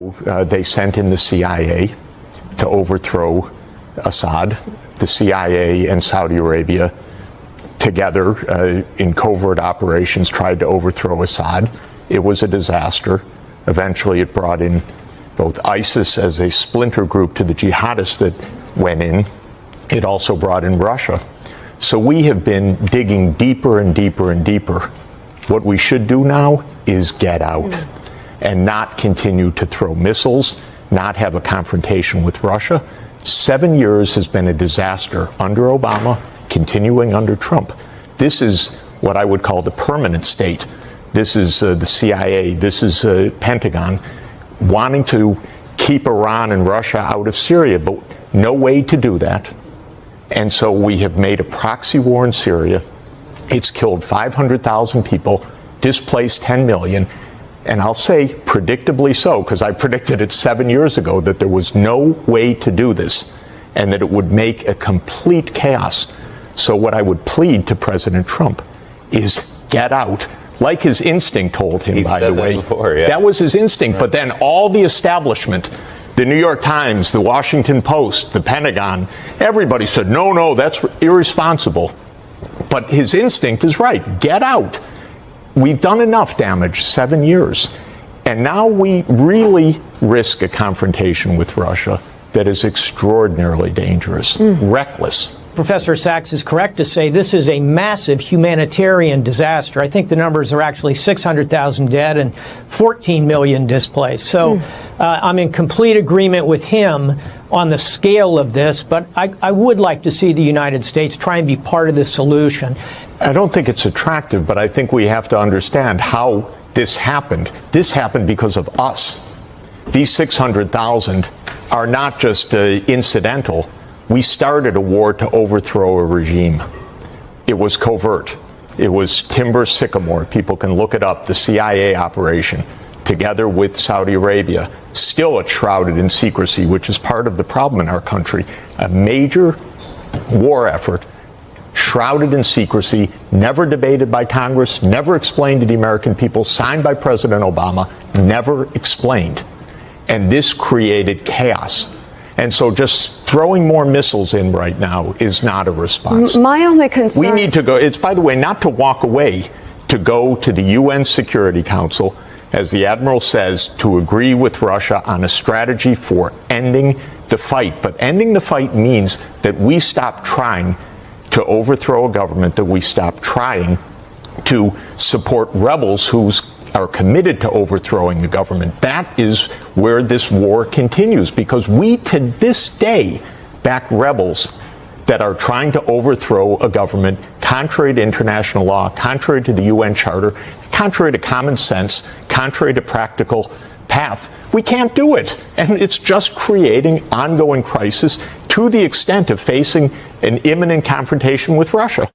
They sent in the CIA to overthrow Assad. The CIA and Saudi Arabia together in covert operations tried to overthrow Assad. It was a disaster. Eventually it brought in both ISIS as a splinter group to the jihadists that went in. It also brought in Russia. So we have been digging deeper and deeper and deeper. What we should do now is get out and not continue to throw missiles, not have a confrontation with Russia. 7 years has been a disaster under Obama, continuing under Trump. This is what I would call the permanent state. This is the CIA, this is Pentagon, wanting to keep Iran and Russia out of Syria, but no way to do that. And so we have made a proxy war in Syria. It's killed 500,000 people, displaced 10 million. And I'll say predictably so, because I predicted it 7 years ago that there was no way to do this and that it would make a complete chaos. So what I would plead to President Trump is get out. Like his instinct told him, by the way. That was his instinct. Right. But then all the establishment, the New York Times, the Washington Post, the Pentagon, everybody said, no, that's irresponsible. But his instinct is right. Get out. We've done enough damage, 7 years. And now we really risk a confrontation with Russia that is extraordinarily dangerous, reckless. Professor Sachs is correct to say this is a massive humanitarian disaster. I think the numbers are actually 600,000 dead and 14 million displaced. So I'm in complete agreement with him on the scale of this, but I would like to see the United States try and be part of the solution. I don't think it's attractive, but I think we have to understand how this happened. This happened because of us. These 600,000 are not just incidental. We started a war to overthrow a regime. It was covert. It was Timber Sycamore. People can look it up. The CIA operation, together with Saudi Arabia, still it's shrouded in secrecy, which is part of the problem in our country. A major war effort, shrouded in secrecy, never debated by Congress, never explained to the American people, signed by President Obama, never explained. And this created chaos. And so just throwing more missiles in right now is not a response. My only concern... We need to go, it's, by the way, not to walk away, to go to the UN Security Council, as the Admiral says, to agree with Russia on a strategy for ending the fight. But ending the fight means that we stop trying to overthrow a government, that we stop trying to support rebels who are committed to overthrowing the government. That is where this war continues, because we to this day back rebels that are trying to overthrow a government contrary to international law, contrary to the UN Charter, contrary to common sense, contrary to practical path. We can't do it. And it's just creating ongoing crisis to the extent of facing an imminent confrontation with Russia.